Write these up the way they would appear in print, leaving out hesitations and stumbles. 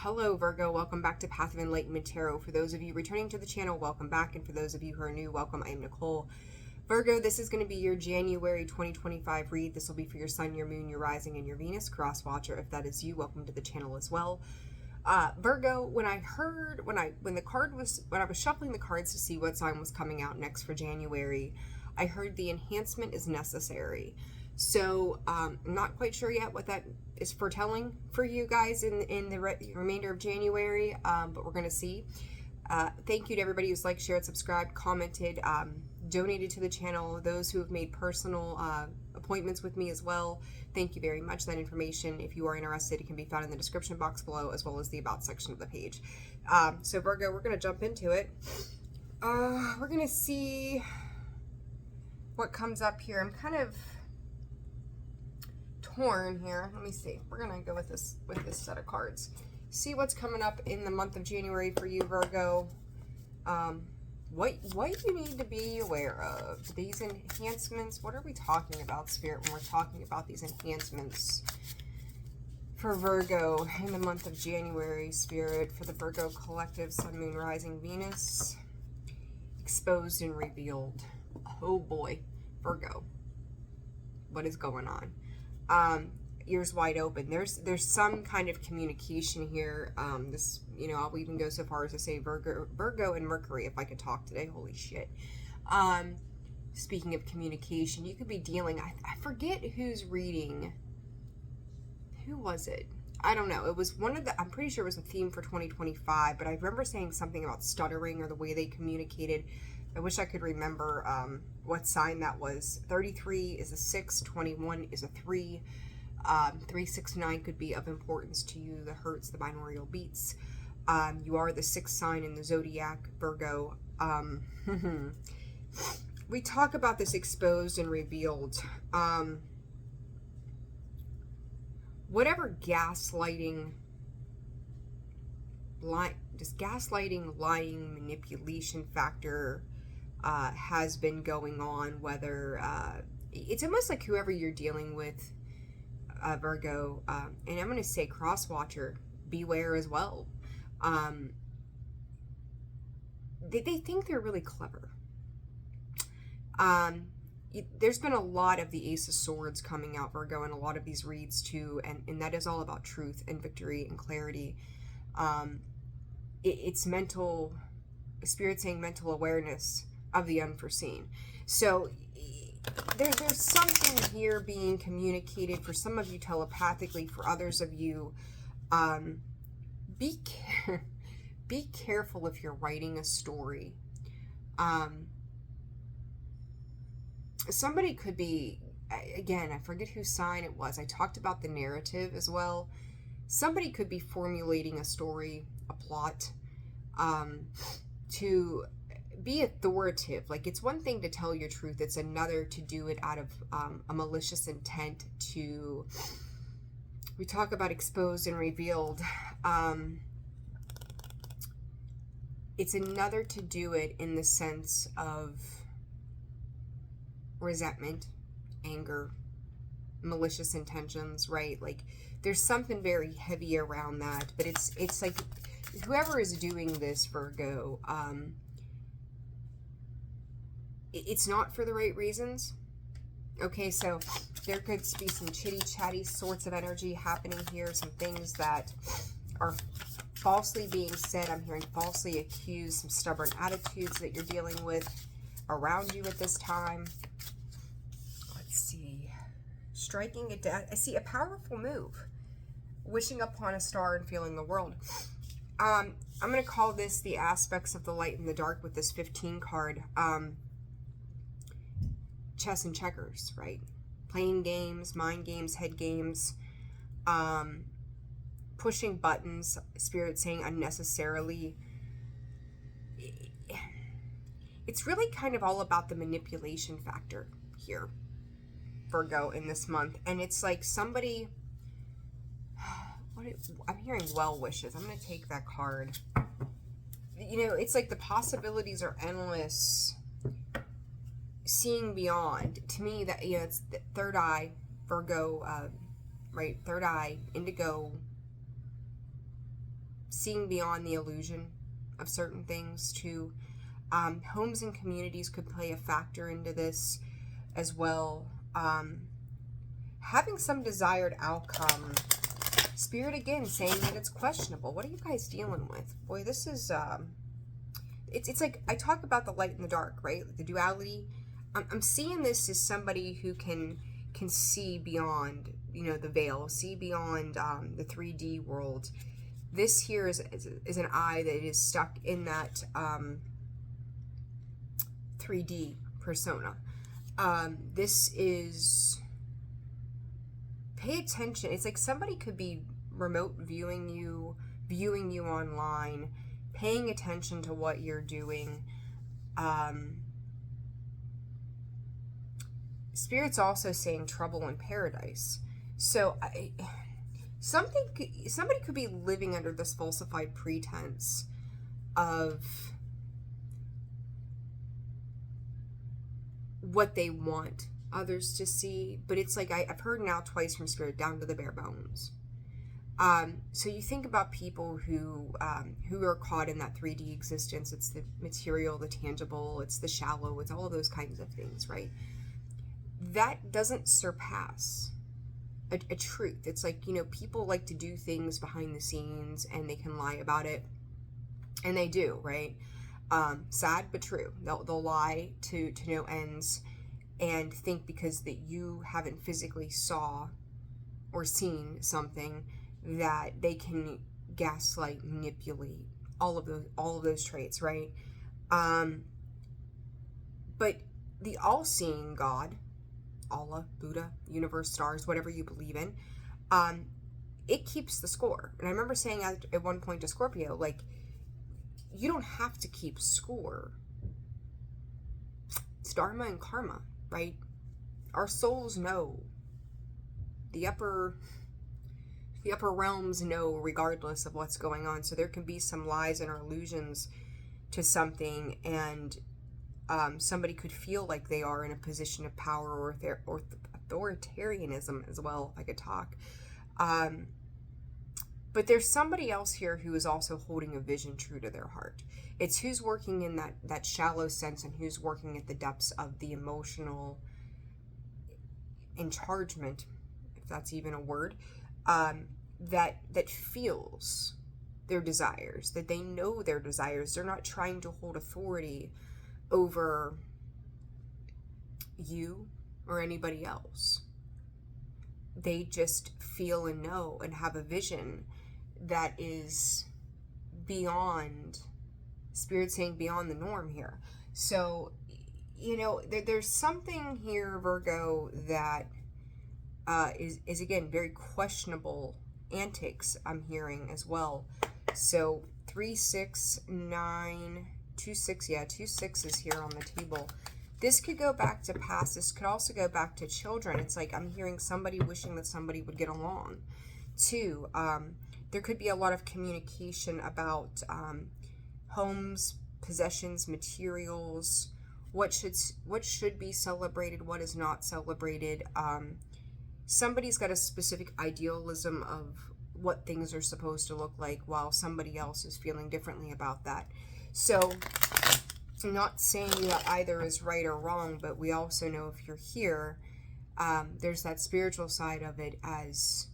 Hello Virgo, welcome back to Path of Enlightenment Tarot. For those of you returning to the channel, welcome back. And for those of you who are new, welcome. I am Nicole. Virgo, this is going to be your January 2025 read. This will be for your sun, your moon, your rising, and your Venus cross watcher. If that is you, welcome to the channel as well. Virgo, when I was shuffling the cards to see what sign was coming out next for January, I heard the enhancement is necessary. So I'm not quite sure yet what that is foretelling for you guys in the remainder of January, but we're going to see. Thank you to everybody who's liked, shared, subscribed, commented, donated to the channel, those who have made personal appointments with me as well. Thank you very much. That information, if you are interested, it can be found in the description box below as well as the about section of the page. So Virgo, we're going to jump into it. We're going to see what comes up here. I'm kind of torn here. Let me see. We're gonna go with this set of cards. See what's coming up in the month of January for you, Virgo. What you need to be aware of. These enhancements. What are we talking about, Spirit, when we're talking about these enhancements for Virgo in the month of January, Spirit, for the Virgo collective, Sun, Moon, Rising, Venus, exposed and revealed. Oh boy, Virgo. What is going on? Ears wide open. There's some kind of communication here. I'll even go so far as to say Virgo and Mercury, if I could talk today. Holy shit. Speaking of communication, you could be dealing, I forget who's reading. Who was it? I don't know. It was I'm pretty sure it was a theme for 2025, but I remember saying something about stuttering or the way they communicated. I wish I could remember what sign that was. 33 is a 6, 21 is a 3. 369 could be of importance to you. The hertz, the binaural beats. You are the 6th sign in the zodiac, Virgo. We talk about this exposed and revealed. Whatever gaslighting, lying, manipulation factor has been going on, whether it's almost like whoever you're dealing with, Virgo, and I'm going to say cross watcher, beware as well. They think they're really clever. There's been a lot of the Ace of Swords coming out, Virgo, and a lot of these reads too, and that is all about truth and victory and clarity. It's mental, Spirit saying mental awareness of the unforeseen. So there's something here being communicated for some of you telepathically, for others of you, be careful if you're writing a story. Somebody could be, again, I forget whose sign it was. I talked about the narrative as well. Somebody could be formulating a story, a plot, to be authoritative. Like, it's one thing to tell your truth. It's another to do it out of a malicious intent to, we talk about exposed and revealed. It's another to do it in the sense of resentment, anger, malicious intentions, right? Like, there's something very heavy around that, but it's like whoever is doing this, Virgo, it's not for the right reasons. Okay, so there could be some chitty chatty sorts of energy happening here, some things that are falsely being said. I'm hearing falsely accused, some stubborn attitudes that you're dealing with around you at this time. Let's see. Striking a death. I see a powerful move. Wishing upon a star and feeling the world. I'm going to call this the aspects of the light and the dark with this 15 card. Chess and checkers, right? Playing games, mind games, head games, pushing buttons, Spirit saying unnecessarily. It's really kind of all about the manipulation factor here, Virgo, in this month. And it's like somebody, I'm hearing well wishes. I'm going to take that card. You know, it's like the possibilities are endless. Seeing beyond, to me, that, you know, it's the third eye, Virgo, right? Third eye, indigo, seeing beyond the illusion of certain things too. Homes and communities could play a factor into this as well. Having some desired outcome. Spirit again saying that it's questionable. What are you guys dealing with? Boy, this is it's like I talk about the light and the dark, right? The duality. I'm seeing this as somebody who can see beyond, you know, the veil, see beyond the 3D world. This here is an eye that is stuck in that 3D persona. This is, pay attention. It's like somebody could be remote viewing you online, paying attention to what you're doing. Spirit's also saying trouble in paradise. So somebody could be living under this falsified pretense of what they want others to see, but it's like I've heard now twice from Spirit, down to the bare bones. So you think about people who are caught in that 3D existence. It's the material, the tangible, it's the shallow, it's all of those kinds of things, right? That doesn't surpass a truth. It's like, you know, people like to do things behind the scenes and they can lie about it, and they do, right? Sad but true. They'll lie to no ends and think because that you haven't physically saw or seen something that they can gaslight, manipulate, all of those traits, right? But the all-seeing God, Allah, Buddha, universe, stars, whatever you believe in, it keeps the score. And I remember saying at one point to Scorpio, like, you don't have to keep score. It's dharma and karma, right? Our souls know. The upper realms know regardless of what's going on. So there can be some lies and illusions to something, and somebody could feel like they are in a position of power or authoritarianism as well, if I could talk. But there's somebody else here who is also holding a vision true to their heart. It's who's working in that shallow sense, and who's working at the depths of the emotional enchargement, if that's even a word, that feels their desires, that they know their desires. They're not trying to hold authority over you or anybody else. They just feel and know and have a vision that is beyond, Spirit saying beyond the norm here. So, you know, there's something here, Virgo, that is again very questionable antics I'm hearing as well. So 3, 6, 9, 2, 6, yeah, 2 6s here on the table. This could go back to past. This could also go back to children. It's like I'm hearing somebody wishing that somebody would get along. 2, there could be a lot of communication about homes, possessions, materials, what should be celebrated, what is not celebrated. Somebody's got a specific idealism of what things are supposed to look like, while somebody else is feeling differently about that. So I'm not saying that either is right or wrong, but we also know if you're here, there's that spiritual side of it as,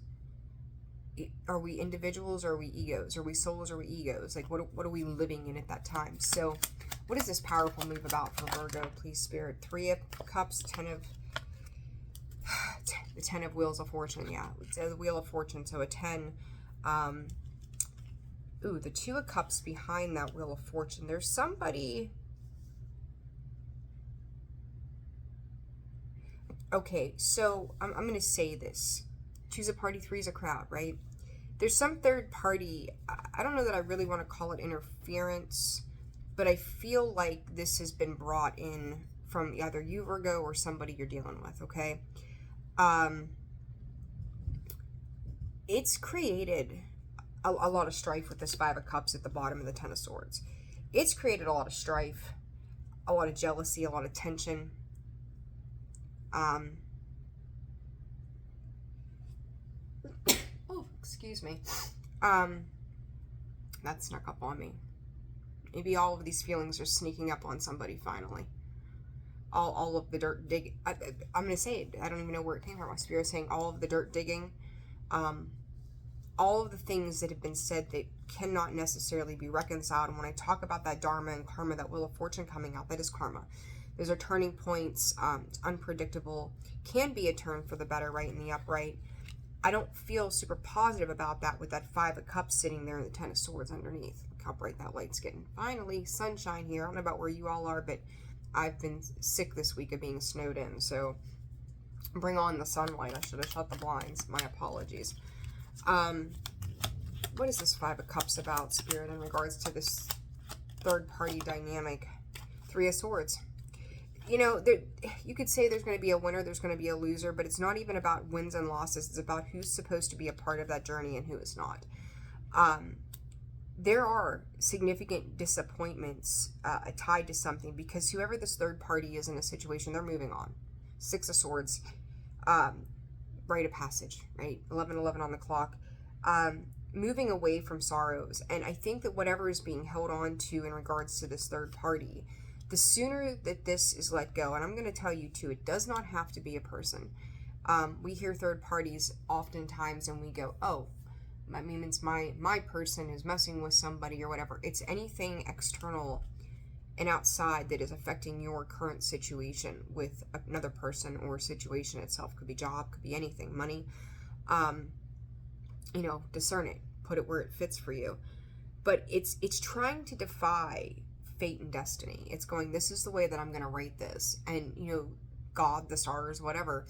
are we individuals or are we egos? Are we souls or are we egos? Like, what are we living in at that time? So what is this powerful move about for Virgo, please, Spirit? 3 of Cups, the 10 of Wheels of Fortune, yeah. It's the Wheel of Fortune, so a 10. The 2 of Cups behind that Wheel of Fortune. There's somebody... Okay, so I'm going to say this. 2's a party, 3's a crowd, right? There's some third party. I don't know that I really want to call it interference, but I feel like this has been brought in from either you, Virgo, or somebody you're dealing with, okay? It's created a lot of strife with this 5 of Cups at the bottom of the 10 of Swords. It's created a lot of strife, a lot of jealousy, a lot of tension. Oh, excuse me. That snuck up on me. Maybe all of these feelings are sneaking up on somebody finally. All of the dirt dig. I'm going to say it. I don't even know where it came from. My spirit saying all of the dirt digging. All of the things that have been said that cannot necessarily be reconciled. And when I talk about that dharma and karma, that wheel of fortune coming out, that is karma. Those are turning points. It's unpredictable. Can be a turn for the better, right, in the upright. I don't feel super positive about that with that 5 of Cups sitting there and the 10 of Swords underneath. Look how bright that light's getting. Finally, sunshine here. I don't know about where you all are, but I've been sick this week of being snowed in. So bring on the sunlight. I should have shut the blinds. My apologies. What is this 5 of Cups about, Spirit, in regards to this third-party dynamic? 3 of Swords. You know, you could say there's going to be a winner, there's going to be a loser, but it's not even about wins and losses. It's about who's supposed to be a part of that journey and who is not. There are significant disappointments tied to something, because whoever this third party is in a situation, they're moving on. 6 of Swords, rite of passage, right? 11:11 on the clock. Moving away from sorrows. And I think that whatever is being held on to in regards to this third party, the sooner that this is let go, and I'm going to tell you too, it does not have to be a person. We hear third parties oftentimes and we go, oh, that means my person is messing with somebody or whatever. It's anything external and outside that is affecting your current situation with another person or situation itself. Could be job, could be anything, money. You know, discern it, put it where it fits for you. But it's trying to defy fate and destiny. It's going, this is the way that I'm going to write this. And, you know, God, the stars, whatever,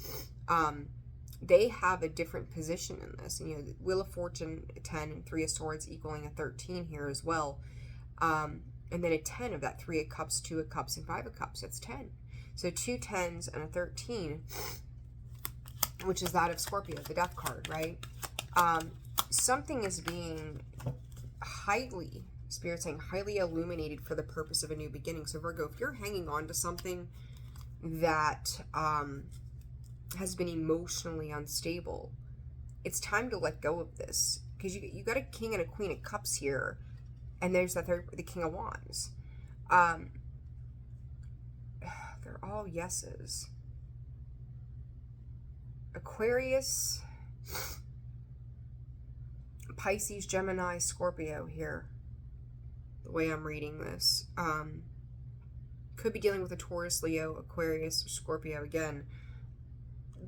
they have a different position in this. And, you know, the Wheel of Fortune, 10, and 3 of Swords equaling a 13 here as well. And then a 10 of that 3 of Cups, 2 of Cups, and 5 of Cups. That's 10. So 2 10s and a 13, which is that of Scorpio, the death card, right? Something is being highly, Spirit saying, highly illuminated for the purpose of a new beginning. So Virgo, if you're hanging on to something that has been emotionally unstable, it's time to let go of this. Because you got a King and a Queen of Cups here, and there's the King of Wands. They're all yeses. Aquarius, Pisces, Gemini, Scorpio here, the way I'm reading this. Could be dealing with a Taurus, Leo, Aquarius, Scorpio again.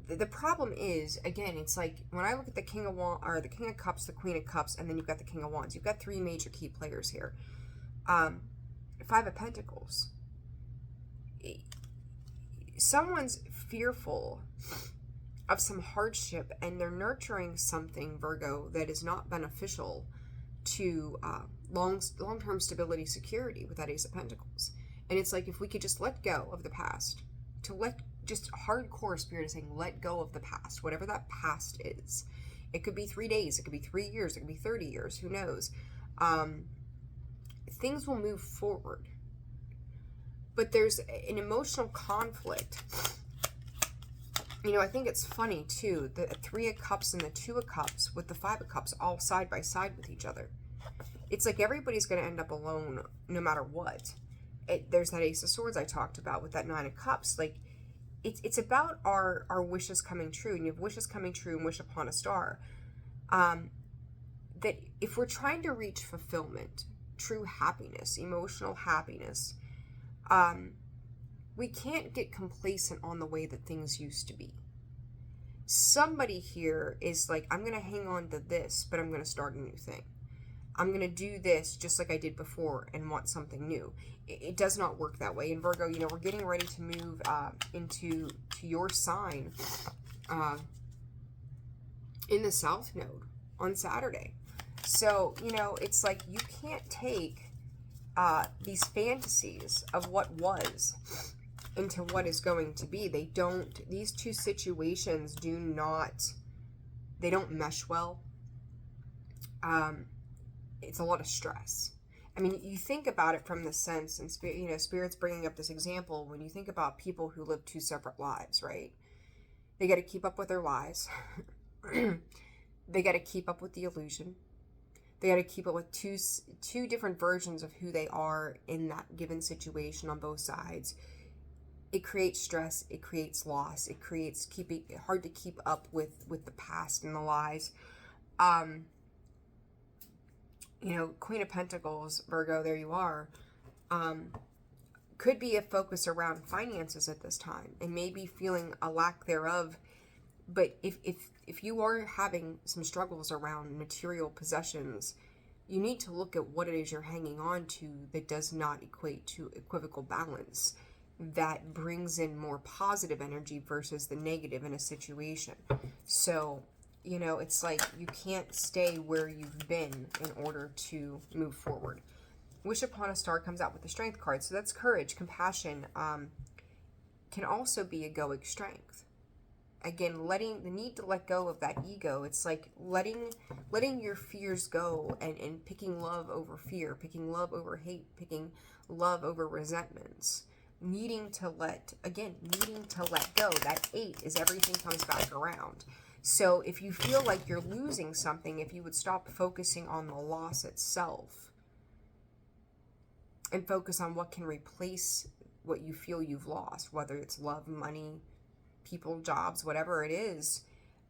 The problem is, again, it's like when I look at the King of Wands, or the King of Cups, the Queen of Cups, and then you've got the King of Wands. You've got 3 major key players here. 5 of Pentacles. Someone's fearful of some hardship, and they're nurturing something, Virgo, that is not beneficial to long-term stability, security with that Ace of Pentacles. And it's like, if we could just let go of the past, just hardcore, Spirit is saying, let go of the past, whatever that past is. It could be 3 days, it could be 3 years, it could be 30 years, who knows? Things will move forward. But there's an emotional conflict. You know, I think it's funny, too, the 3 of Cups and the 2 of Cups with the 5 of Cups all side by side with each other. It's like everybody's going to end up alone no matter what. There's that Ace of Swords I talked about with that 9 of Cups. Like, it's about our wishes coming true. And you have wishes coming true and wish upon a star. That if we're trying to reach fulfillment, true happiness, emotional happiness, we can't get complacent on the way that things used to be. Somebody here is like, I'm going to hang on to this, but I'm going to start a new thing. I'm going to do this just like I did before and want something new. It does not work that way. And Virgo, you know, we're getting ready to move into your sign in the South Node on Saturday. So, you know, it's like you can't take these fantasies of what was into what is going to be. These two situations they don't mesh well. It's a lot of stress. I mean, you think about it from the sense, and you know, Spirit's bringing up this example, when you think about people who live 2 separate lives, right? They got to keep up with their lies. They got to keep up with the illusion. They got to keep up with two different versions of who they are in that given situation on both sides. It creates stress. It creates loss. It creates hard to keep up with the past and the lies. Queen of Pentacles, Virgo, there you are. Could be a focus around finances at this time, and maybe feeling a lack thereof. But if you are having some struggles around material possessions, you need to look at what it is you're hanging on to that does not equate to equivocal balance, that brings in more positive energy versus the negative in a situation. So, it's like you can't stay where you've been in order to move forward. Wish Upon a Star comes out with the Strength card. So that's courage, compassion, can also be egoic strength. Again, the need to let go of that ego. It's like letting your fears go and picking love over fear, picking love over hate, picking love over resentments. Needing to let go. That 8 is everything comes back around. So if you feel like you're losing something, if you would stop focusing on the loss itself and focus on what can replace what you feel you've lost, whether it's love, money, people, jobs, whatever it is,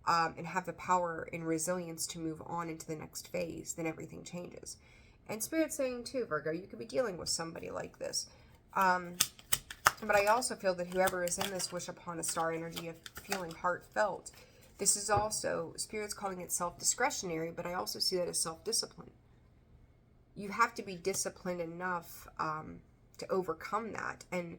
and have the power and resilience to move on into the next phase, then everything changes. And Spirit's saying too, Virgo, you could be dealing with somebody like this. But I also feel that whoever is in this Wish Upon a Star energy of feeling heartfelt, this is also, Spirit's calling it self-discretionary, but I also see that as self-discipline. You have to be disciplined enough to overcome that and,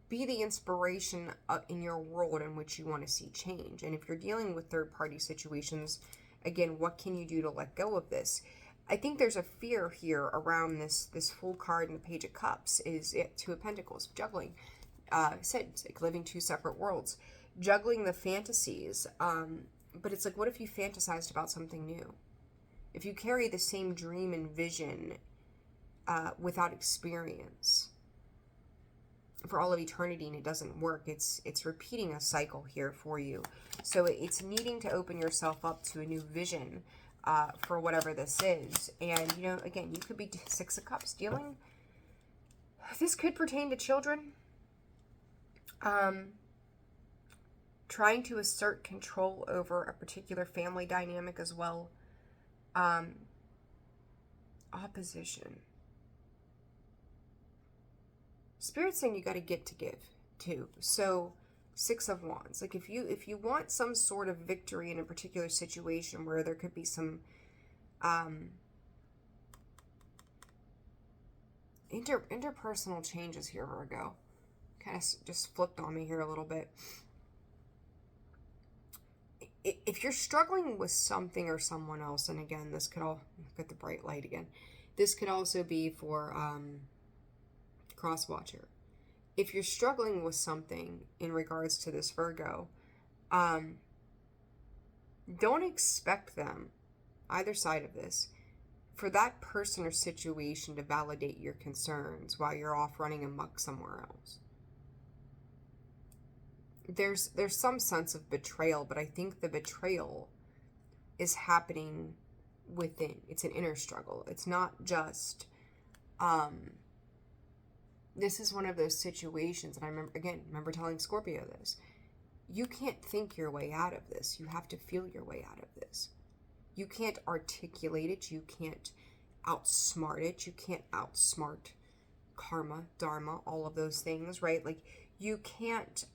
be the inspiration in your world in which you want to see change. And if you're dealing with third-party situations, again, what can you do to let go of this? I think there's a fear here around this Fool card and the Page of Cups, is it Two of Pentacles, juggling. It's like living two separate worlds. Juggling the fantasies, but it's like, what if you fantasized about something new? If you carry the same dream and vision without experience for all of eternity and it doesn't work, it's repeating a cycle here for you. So it's needing to open yourself up to a new vision for whatever this is. And, again, you could be Six of Cups dealing. This could pertain to children. Trying to assert control over a particular family dynamic as well. Opposition. Spirit's saying you got to get to give too. So Six of Wands. Like if you want some sort of victory in a particular situation where there could be some interpersonal changes here, Virgo. Kind of just flipped on me here a little bit. If you're struggling with something or someone else, and again, this could all get the bright light again. This could also be for cross-watcher. If you're struggling with something in regards to this Virgo, don't expect them, either side of this, for that person or situation to validate your concerns while you're off running amok somewhere else. There's some sense of betrayal, but I think the betrayal is happening within. It's an inner struggle. It's not just, this is one of those situations, and I remember telling Scorpio this. You can't think your way out of this. You have to feel your way out of this. You can't articulate it. You can't outsmart it. You can't outsmart karma, dharma, all of those things, right? Like, you can't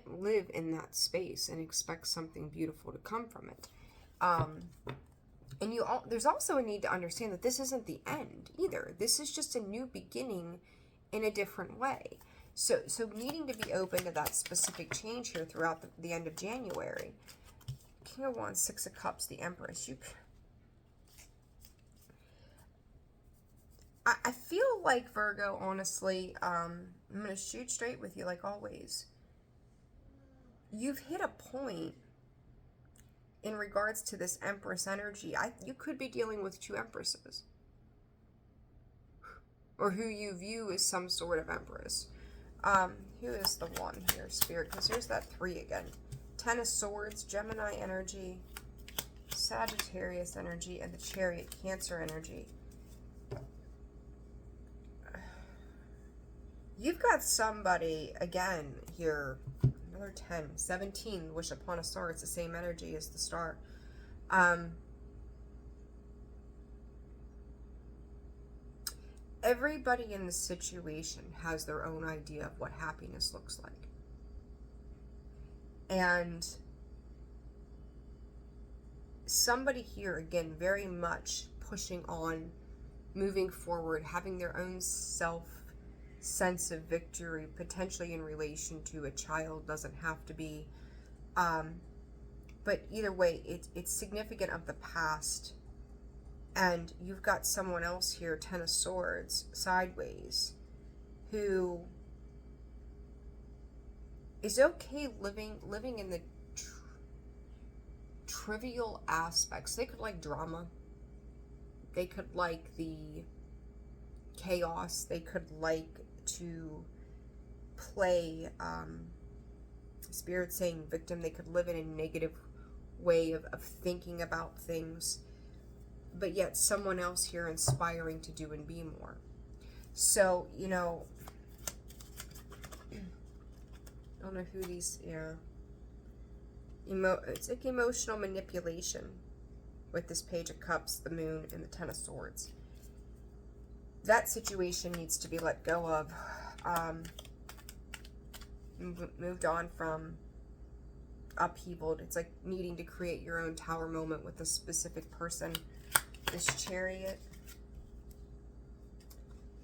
live in that space and expect something beautiful to come from it. And there's also a need to understand that this isn't the end either. This is just a new beginning in a different way. So needing to be open to that specific change here throughout the end of January. King of Wands, Six of Cups, the Empress. I feel like, Virgo, honestly, I'm going to shoot straight with you like always. You've hit a point in regards to this Empress energy. You could be dealing with two Empresses. Or who you view as some sort of Empress. Who is the one here, Spirit? Because here's that 3 again. Ten of Swords, Gemini energy, Sagittarius energy, and the Chariot, Cancer energy. You've got somebody, again, here, another 10, 17, wish upon a star. It's the same energy as the star. Everybody in the situation has their own idea of what happiness looks like. And somebody here, again, very much pushing on, moving forward, having their own sense of victory, potentially in relation to a child, doesn't have to be. But either way, it's significant of the past. And you've got someone else here, Ten of Swords, sideways, who is okay living in the trivial aspects. They could like drama. They could like the chaos. They could like to play, Spirit saying victim. They could live in a negative way of thinking about things. But yet someone else here inspiring to do and be more. So, you know, I don't know who these, yeah. It's like emotional manipulation with this Page of Cups, the Moon, and the Ten of Swords. That situation needs to be let go of. Moved on from, upheavaled. It's like needing to create your own tower moment with a specific person. This Chariot.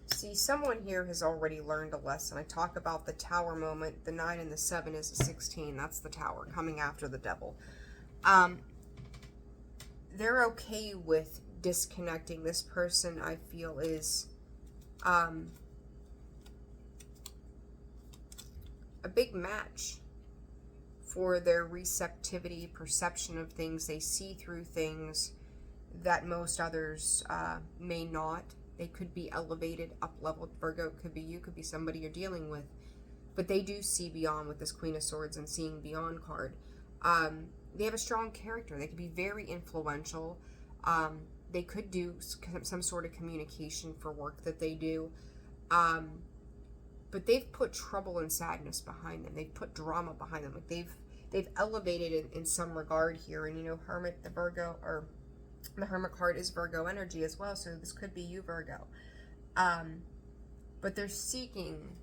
See, someone here has already learned a lesson. I talk about the tower moment. The 9 and the 7 is a 16. That's the tower coming after the devil. They're okay with disconnecting. This person, I feel, is a big match for their receptivity, perception of things. They see through things that most others may not. They could be elevated, up-leveled. Virgo, could be you, could be somebody you're dealing with. But they do see beyond with this Queen of Swords and seeing beyond card. They have a strong character. They could be very influential. They could do some sort of communication for work that they do. But they've put trouble and sadness behind them. They've put drama behind them. Like they've elevated it in some regard here. And you know, Hermit, the Virgo, or the Hermit card is Virgo energy as well, so this could be you, Virgo. But they're seeking,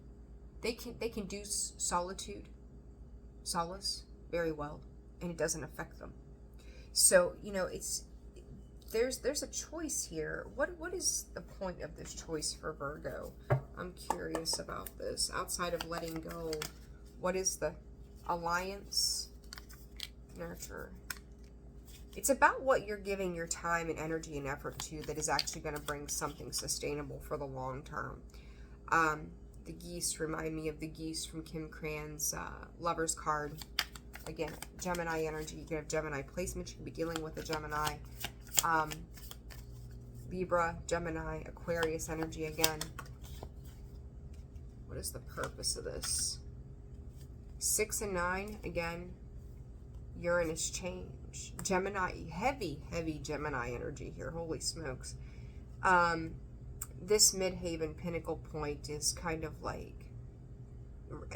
they can do solitude, solace very well, and it doesn't affect them. So, you know, there's a choice here. What is the point of this choice for Virgo? I'm curious about this. Outside of letting go, what is the alliance? Nurture. It's about what you're giving your time and energy and effort to that is actually going to bring something sustainable for the long term. The geese remind me of the geese from Kim Cran's Lover's card. Again, Gemini energy. You can have Gemini placement. You can be dealing with a Gemini. Libra, Gemini, Aquarius energy again. What is the purpose of this? 6 and 9, again, Uranus change. Gemini, heavy Gemini energy here. Holy smokes. This midhaven pinnacle point is kind of like,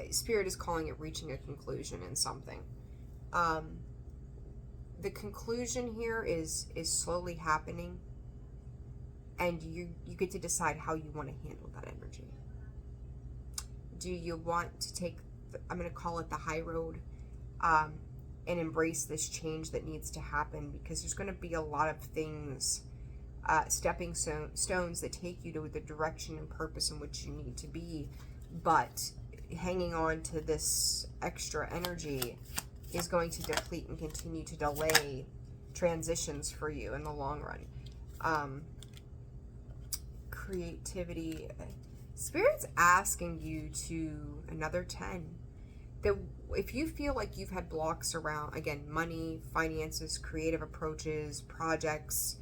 Spirit is calling it reaching a conclusion in something. The conclusion here is slowly happening, and you get to decide how you want to handle that energy. Do you want to take, I'm going to call it the high road, and embrace this change that needs to happen, because there's going to be a lot of things, stepping stones that take you to the direction and purpose in which you need to be, but hanging on to this extra energy is going to deplete and continue to delay transitions for you in the long run. Creativity. Spirit's asking you to, another 10. That if you feel like you've had blocks around, again, money, finances, creative approaches, projects,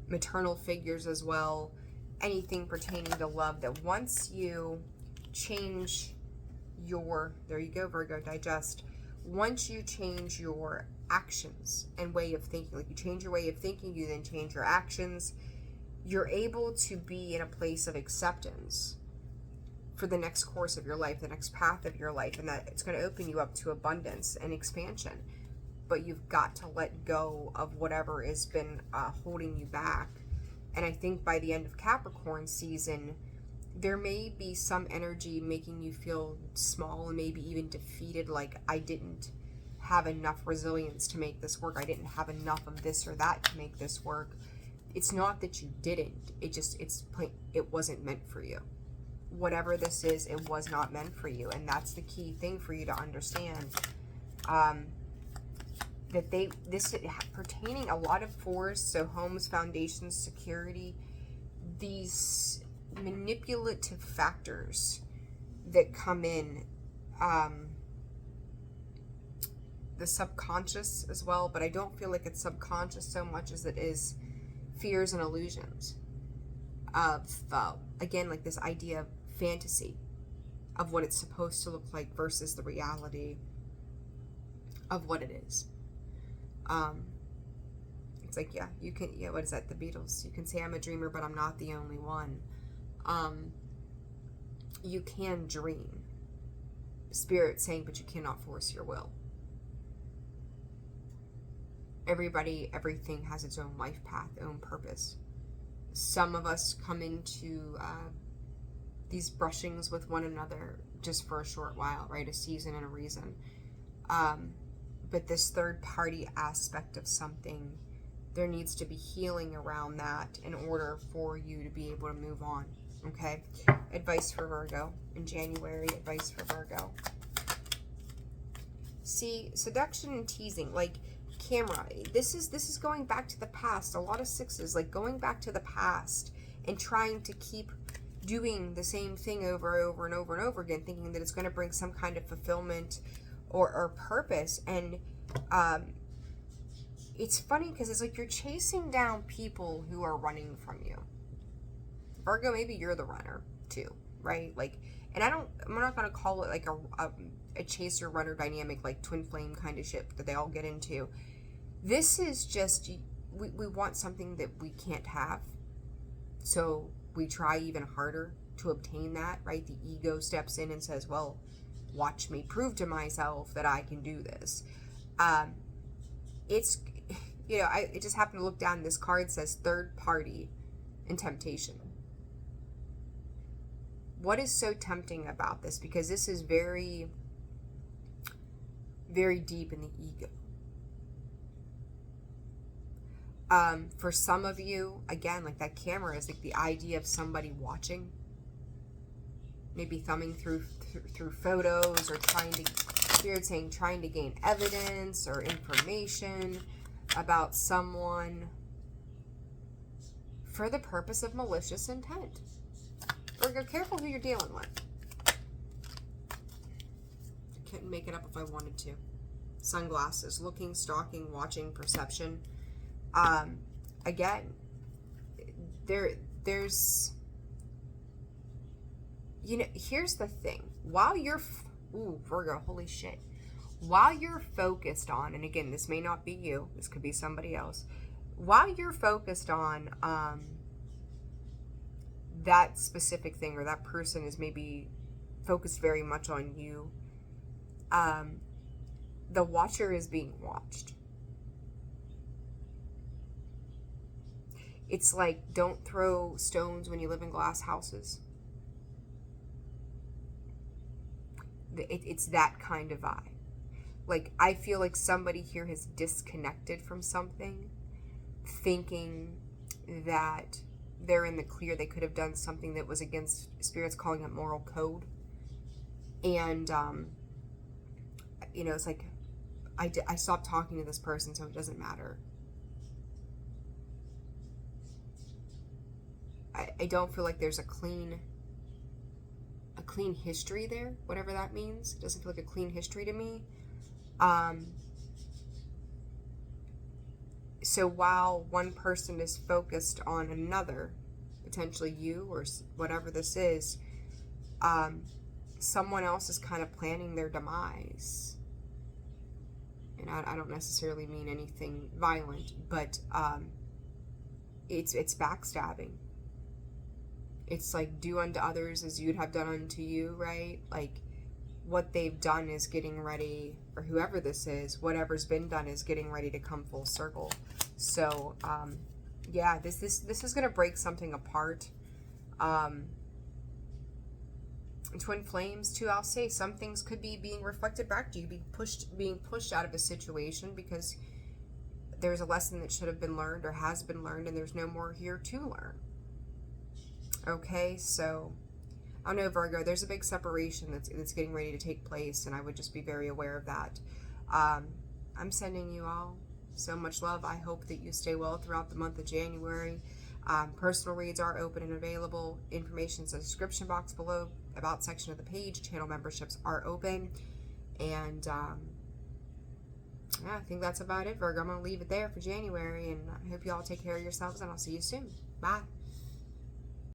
maternal figures as well, anything pertaining to love, that once you change your, there you go, Virgo, digest. once you change your actions and way of thinking, like you change your way of thinking, you then change your actions, you're able to be in a place of acceptance for the next course of your life, the next path of your life, and that it's going to open you up to abundance and expansion. But you've got to let go of whatever has been holding you back. And I think by the end of Capricorn season, there may be some energy making you feel small and maybe even defeated, like I didn't have enough resilience to make this work. I didn't have enough of this or that to make this work. It's not that you didn't. It wasn't meant for you. Whatever this is, it was not meant for you. And that's the key thing for you to understand. That this pertaining a lot of fours, so homes, foundations, security, these manipulative factors that come in, the subconscious as well, but I don't feel like it's subconscious so much as it is fears and illusions of, again, like this idea of fantasy of what it's supposed to look like versus the reality of what it is. It's like, you can, what is that, the Beatles? You can say I'm a dreamer, but I'm not the only one. You can dream. Spirit saying, but you cannot force your will. Everything has its own life path, own purpose. Some of us come into these brushings with one another just for a short while, right? A season and a reason. But this third party aspect of something, there needs to be healing around that in order for you to be able to move on. Okay? Advice for Virgo in January. Advice for Virgo. See, seduction and teasing, like camera. This is going back to the past. A lot of sixes, like going back to the past and trying to keep doing the same thing over and over again, thinking that it's going to bring some kind of fulfillment or purpose. And it's funny because it's like you're chasing down people who are running from you. Virgo, maybe you're the runner too, right? Like, and I'm not going to call it like a chaser runner dynamic, like twin flame kind of shit that they all get into. This is just, we want something that we can't have, so we try even harder to obtain that, right? The ego steps in and says, well, watch me prove to myself that I can do this. It's, I just happened to look down, this card says third party and temptation. What is so tempting about this? Because this is very, very deep in the ego. For some of you, again, like that camera is like the idea of somebody watching, maybe thumbing through photos, or trying to gain evidence or information about someone for the purpose of malicious intent. Virgo, careful who you're dealing with. I couldn't make it up if I wanted to. Sunglasses, looking, stalking, watching, perception. Again, there's, here's the thing. While you're, Virgo, holy shit. While you're focused on, and again, this may not be you, this could be somebody else. While you're focused on, that specific thing, or that person is maybe focused very much on you, the watcher is being watched. It's like, don't throw stones when you live in glass houses. It's that kind of vibe. Like, I feel like somebody here has disconnected from something, thinking that they're in the clear. They could have done something that was against, Spirit's calling it moral code. And, it's like, I stopped talking to this person, so it doesn't matter. I don't feel like there's a clean history there, whatever that means. It doesn't feel like a clean history to me. So while one person is focused on another, potentially you or whatever this is, someone else is kind of planning their demise. I don't necessarily mean anything violent, but it's backstabbing. It's like, do unto others as you'd have done unto you, right? Like, what they've done is getting ready, or whoever this is, whatever's been done is getting ready to come full circle. So, yeah, this is going to break something apart. Twin flames too, I'll say some things could be being reflected back to you, being pushed out of a situation because there's a lesson that should have been learned or has been learned, and there's no more here to learn. Okay, so I don't know, Virgo, there's a big separation that's getting ready to take place, and I would just be very aware of that. I'm sending you all so much love. I hope that you stay well throughout the month of January. Personal reads are open and available. Information's in the description box below, about section of the page. Channel memberships are open. And yeah, I think that's about it, Virgo. I'm going to leave it there for January, and I hope you all take care of yourselves, and I'll see you soon. Bye.